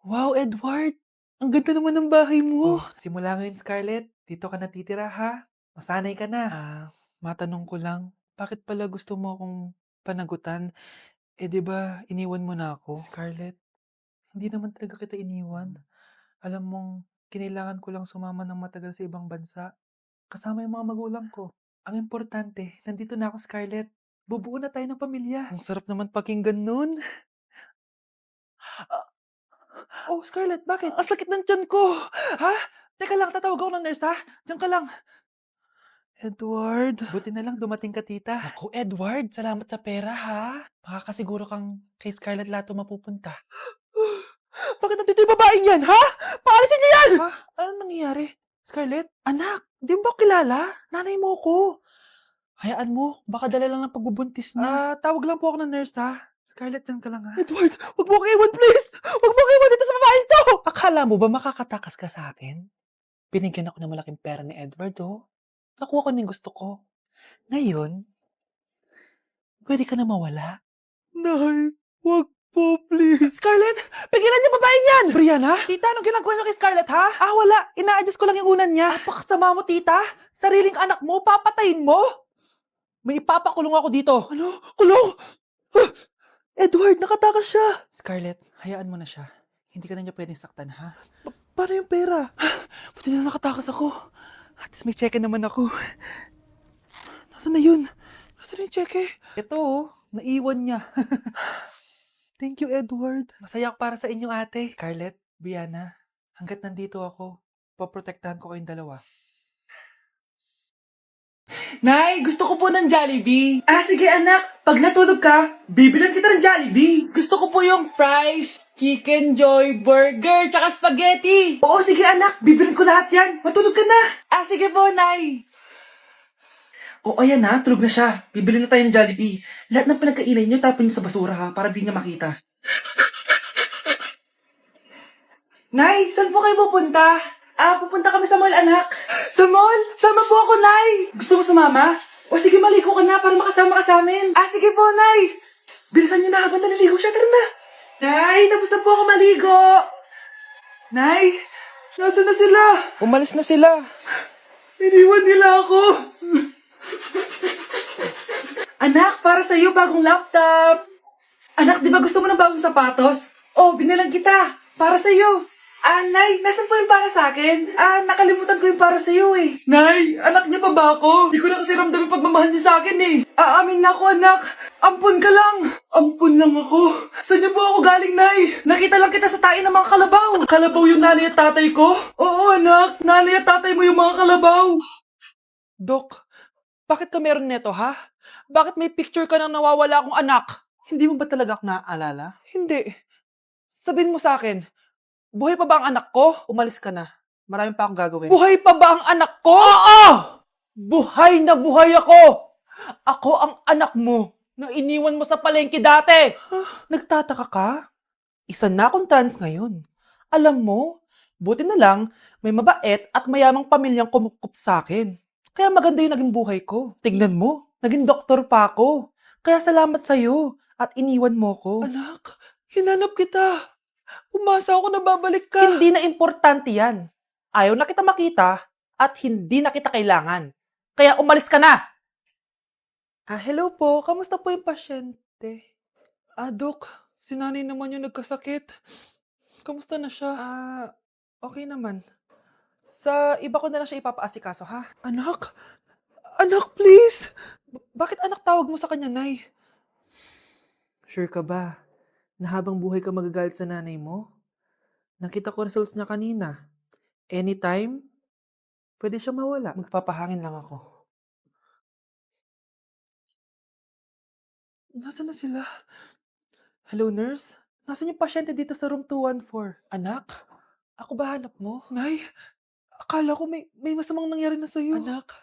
Wow, Edward! Ang ganda naman ng bahay mo. Oh, simula ngayon, Scarlett. Dito ka natitira, ha? Masanay ka na. Matanong ko lang, bakit pala gusto mo akong panagutan? 'Di ba iniwan mo na ako? Scarlett, hindi naman talaga kita iniwan. Alam mong, kinailangan ko lang sumama ng matagal sa ibang bansa. Kasama yung mga magulang ko. Ang importante, nandito na ako, Scarlett. Bubuo na tayo ng pamilya. Ang sarap naman pakinggan nun. Ah, Oh, Scarlett, bakit? ang sakit ng tiyan ko! Ha? Teka lang, tatawag ako ng nurse, ha? Diyan ka lang. Edward. Buti na lang dumating ka, tita. Naku, Edward, salamat sa pera ha. Makakasiguro kang kay Scarlett Lato mapupunta. Bakit nandito yung babaeng yan, ha? Paalisin niyo yan! Ha? Ano nangyayari? Scarlett? Anak, di mo ba kilala? Nanay mo ko. Hayaan mo, baka dala lang ng pagbubuntis niya. Tawag lang po ako ng nurse, ha? Scarlett, diyan ka lang, ha? Edward, wag mo akong iwan, please! Wag mo akong iwan dito sa babaeng to! Akala mo ba makakatakas ka sa akin? Binigyan ako ng malaking pera ni Edward, oh. Nakuha ko na yung gusto ko. Ngayon, pwede ka na mawala. Nay, wag po, please. Scarlett, pigilan niyo babaeng yan! Brianna? Tita, anong ginagawa niyo kay Scarlett, ha? Wala. Ina-adjust ko lang yung unan niya. Napakasama mo, tita. Sariling anak mo, papatayin mo? May ipapakulong ako dito. Ano? Kulong! Edward, nakatakas siya. Scarlett, hayaan mo na siya. Hindi ka na niya pwedeng saktan, ha? Paano yung pera? Buti na nakatakas ako. At least may cheque naman ako. Nasaan na yun? Nasaan na yung cheque? Ito, naiwan niya. Thank you, Edward. Masaya ako para sa inyo, ate. Scarlett, Brianna, hanggat nandito ako, poprotektahan ko kayong dalawa. Nay, gusto ko po ng Jollibee. Sige anak, pag natulog ka, bibilan kita ng Jollibee. Gusto ko po yung fries, chicken joy, burger, tsaka spaghetti. Oo, sige anak, bibilan ko lahat yan. Matulog ka na. Sige po, Nay. Ayan na, tulog na siya. Bibili na tayo ng Jollibee. Lahat ng pinagkainan niyo, tapon niyo sa basura ha, para di niya makita. Nay, saan po kayo pupunta? Pupunta kami sa mall, anak. Sa mall? Sama po ako, Nay. Gusto mo sumama? Sige, maligo ka na para makasama ka sa amin. Sige po, Nay. Psst, bilisan niyo na habang naliligo siya. Tara na. Nay, tapos na po ako maligo. Nay, nasaan na sila? Umalis na sila. Iniwan nila ako. Anak, para sa'yo bagong laptop. Anak, di ba gusto mo ng bagong sapatos? Binilang kita. Para sa'yo. Nay, nasan po yung para sa akin? Nakalimutan ko yung para sa'yo eh. Nay, anak niya pa ba ako? Di ko na kasi ramdam yung pagmamahal niya sa akin eh. Aamin na ako, anak. Ampun ka lang. Ampun lang ako. Saan niyo po ako galing, Nay? Nakita lang kita sa tain ng mga kalabaw. Kalabaw yung nanay at tatay ko? Oo, anak. Nanay at tatay mo yung mga kalabaw. Dok, bakit ka meron neto, ha? Bakit may picture ka ng nawawala akong anak? Hindi mo ba talaga ako naaalala? Hindi. Sabihin mo sa akin, buhay pa ba ang anak ko? Umalis ka na. Marami pa akong gagawin. Buhay pa ba ang anak ko? Oo! Buhay na buhay ako! Ako ang anak mo na iniwan mo sa palengke dati! Nagtataka ka? Isa na akong trans ngayon. Alam mo, buti na lang, may mabait at mayamang pamilyang kumukup sa akin. Kaya maganda yung naging buhay ko. Tignan mo, naging doktor pa ako. Kaya salamat sa'yo at iniwan mo ko. Anak, hinanap kita. Umasa ako na babalik ka. Hindi na importante yan. Ayaw na kita makita at hindi na kita kailangan. Kaya umalis ka na! Hello po. Kamusta po yung pasyente? Dok, si nanay naman yung nagkasakit. Kamusta na siya? Okay naman. Sa iba ko na lang siya ipapaasikaso, ha? Anak? Anak, please! Bakit anak tawag mo sa kanya, Nay? Sure ka ba na habang buhay ka magagalit sa nanay mo? Nakita ko results niya kanina. Anytime, pwede siya mawala. Magpapahangin lang ako. Nasaan na sila? Hello, nurse? Nasaan yung pasyente dito sa room 214? Anak? Ako ba hanap mo? Nay, akala ko may masamang nangyari na sa'yo. Anak,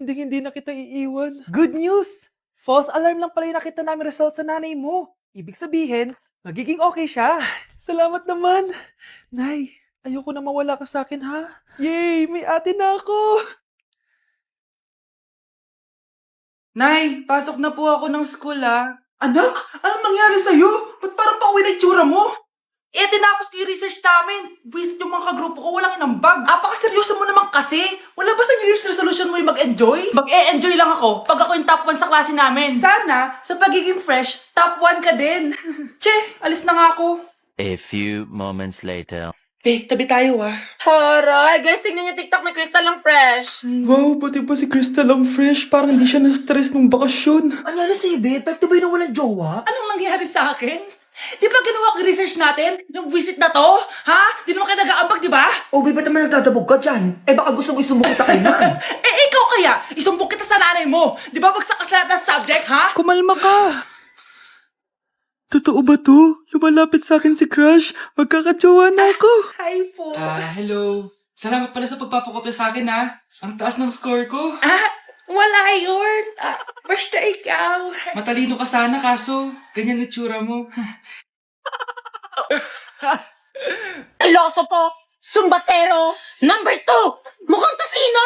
hindi na kita iiwan. Good news! False alarm lang pala yung nakita namin results sa nanay mo. Ibig sabihin, magiging okay siya. Salamat naman. Nay, ayoko na mawala ka sa akin, ha? Yay! May ate na ako! Nay, pasok na po ako ng school Anak, anong nangyari sa'yo? Ba't parang pauwi na itsura mo? tinapos ko yung research namin. Visit yung mga kagrupo ko, walang inambag. Apakaseryoso mo naman kasi. Wala ba sa New Year's resolution mo yung mag-enjoy? Mag-e-enjoy lang ako pag ako yung top 1 sa klase namin. Sana, sa pagiging fresh, top 1 ka din. Che, alis na nga ako. A few moments later. Tabi tayo ah. Haray! Guys, tingnan niyo TikTok ni Crystal ang fresh. Wow, pati pa si Crystal ang fresh. Parang hindi siya na-stress nung bakasyon. Ano si Ibe? Epekto ba yung walang jowa? Anong nangyari sa akin? Di ba ginawa ko yung research natin? Yung visit na to? Ha? Di naman kayo nag-aambag, di ba? Obi, ba't naman nagdadabog ka dyan? Eh baka gusto mo isumbong kita kay Nan. Ikaw kaya? Isumbong kita sa nanay mo. Di ba bagsak ka sa lahat ng subject, ha? Kumalma ka. Totoo ba to? Lumalapit sa akin si Crush. Magkakajowa na ako. Hi po. Hello. Salamat pala sa pagpapakopya sa akin, ha? Ang taas ng score ko. Wala yun. Basta ikaw. Matalino ka sana, kaso ganyan na tsura mo. Iloso po! Sumbatero! Number 2! Mukhang kasino!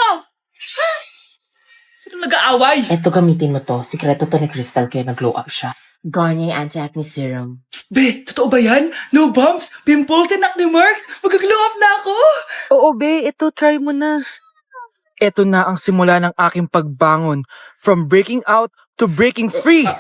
Sino nag-aaway? Eto, gamitin mo to. Sikreto to ni Crystal kaya nag-glow up siya. Garnier Anti-Acne Serum. Psst, be, totoo ba yan? No bumps, pimples, and acne marks? Mag-glow up na ako. Oo, be. Ito, try mo na. Ito na ang simula ng aking pagbangon. From breaking out to breaking free.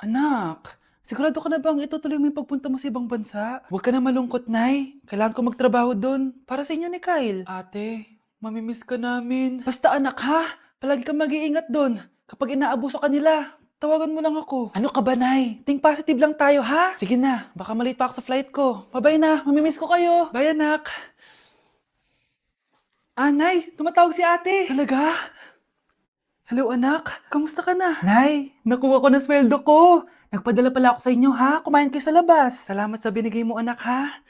Anak, sigurado ka na bang itutuloy mo yung pagpunta mo sa ibang bansa? Huwag ka na malungkot, Nay. Kailangan ko magtrabaho doon. Para sa inyo ni Kyle. Ate, mamimiss ka namin. Basta anak, ha? Palagi kang mag-iingat doon. Kapag inaabuso ka nila, tawagan mo lang ako. Ano ka ba, Nay? Think positive lang tayo, ha? Sige na, baka malate pa ako sa flight ko. Bye-bye na, mamimiss ko kayo. Bye, anak. Nay, tumatawag si ate. Talaga? Hello, anak. Kamusta ka na? Nay, nakuha ko na sweldo ko. Nagpadala pala ako sa inyo, ha? Kumain kayo sa labas. Salamat sa binigay mo, anak, ha?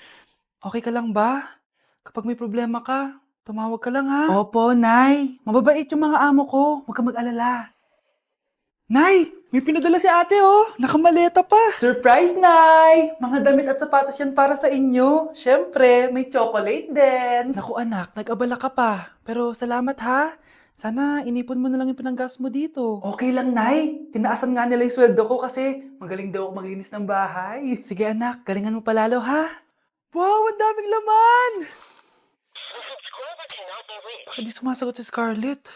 Okay ka lang ba? Kapag may problema ka, tumawag ka lang, ha? Opo, Nay. Mababait yung mga amo ko. Huwag ka mag-alala. Nay, may pinadala si ate, oh. Nakamaleta pa. Surprise, Nay! Mga damit at sapatos yan para sa inyo. Siyempre, may chocolate din. Naku, anak, nag-abala ka pa. Pero salamat, ha? Sana inipon mo na lang yung pinanggas mo dito. Okay lang, Nay. Tinaasan nga nila yung sweldo ko kasi magaling daw ako maglinis ng bahay. Sige, anak. Galingan mo palalo, ha? Wow, ang daming laman! Baka di sumasagot si Scarlett.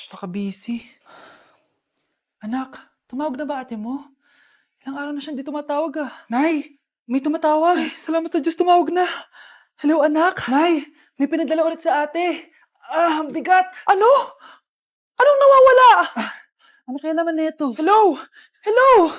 Baka busy. Anak, tumawag na ba ate mo? Ilang araw na siyang di tumatawag ah. Nay, may tumatawag. Ay, salamat sa Diyos, tumawag na. Hello anak. Nay, may pinadala ulit sa ate. Ang bigat. Ano? Anong nawawala? Ano kaya naman nito? Hello? Hello?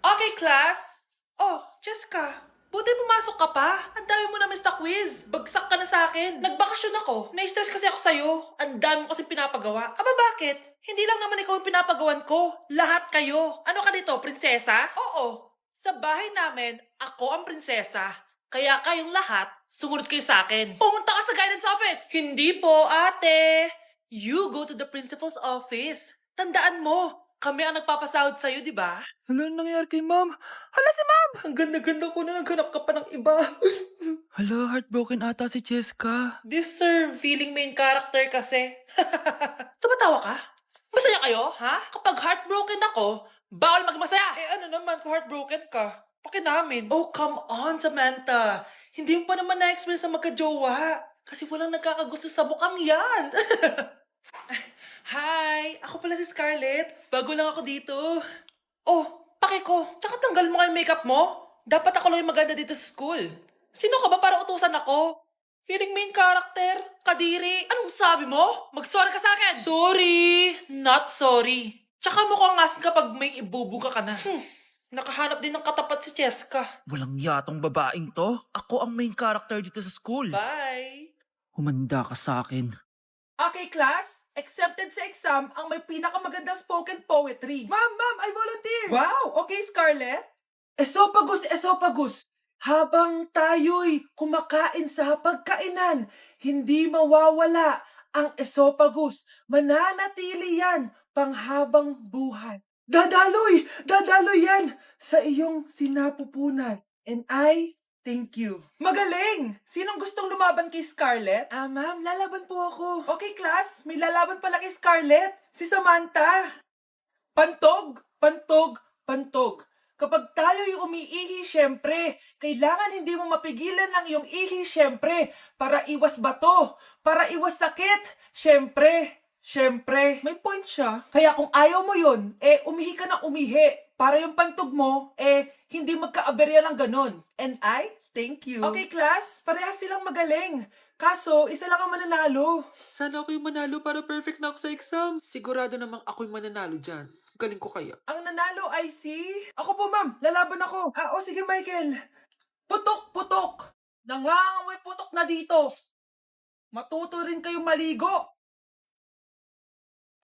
Okay, class. Oh, Jessica. Buti pumasok ka pa. Ang dami mo na miss na quiz. Bagsak ka na sa akin. Nagbakasyon ako. Na-stress kasi ako sa'yo. Ang dami mo kasi pinapagawa. Aba, bakit? Hindi lang naman ikaw yung pinapagawan ko. Lahat kayo. Ano ka dito, prinsesa? Oo. Sa bahay namin, ako ang prinsesa. Kaya kayong lahat, sumunod kayo sa akin. Pumunta ka sa guidance office. Hindi po, ate. You go to the principal's office. Tandaan mo, kami ang nagpapasahod sa'yo, di ba? Ano nangyayari kay ma'am? Hala si ma'am! Ang ganda-ganda ko na naghanap ka pa ng iba. Hala, heartbroken ata si Cheska. This sir, feeling main character kasi. Tumatawa ka? Masaya kayo, ha? Kapag heartbroken ako, bawal magmasaya. Ano naman kung heartbroken ka? Pakinamin. Oh, come on, Samantha. Hindi mo pa naman na-experience sa magka-jowa. Kasi walang nagkakagusto sa bukang yan. Hi! Ako pala si Scarlett. Bago lang ako dito. Oh, pake ko. Tsaka tanggal mo nga yung makeup mo. Dapat ako lang yung maganda dito sa school. Sino ka ba para utusan ako? Feeling main character? Kadiri? Anong sabi mo? Mag-sorry ka sa akin. Sorry. Not sorry. Tsaka mukhang asin kapag may ibubuga ka na. Nakahanap din ng katapat si Cheska. Walang yatong babaeng to. Ako ang main character dito sa school. Bye! Humanda ka sa akin. Okay, class. Accepted sa exam ang may pinakamagandang spoken poetry. Ma'am, I volunteer. Wow, okay, Scarlett. Esophagus. Habang tayo'y kumakain sa pagkainan, hindi mawawala ang esophagus. Mananatili yan panghabang buhay. Dadaloy yan sa iyong sinapupunan. And I thank you. Magaling! Sinong gustong lumaban kay Scarlett? Ma'am, lalaban po ako. Okay, class. May lalaban pala kay Scarlett. Si Samantha. Pantog, pantog, pantog. Kapag tayo'y umiihi, syempre, kailangan hindi mo mapigilan ang iyong ihi, syempre, para iwas bato, para iwas sakit, syempre, may point siya. Kaya kung ayaw mo yun, umihi ka na umihi, para yung pantog mo, hindi magkaaberya lang ganon. And I thank you. Okay, class, parehas silang magaling. Kaso, isa lang ang mananalo. Sana ako yung manalo para perfect na ako sa exam. Sigurado namang ako yung mananalo dyan. Galing ko kaya. Ang nanalo ay si... Ako po, ma'am. Lalaban ako. Sige, Michael. Putok, putok. Nangangamoy putok na dito. Matuto rin kayong maligo.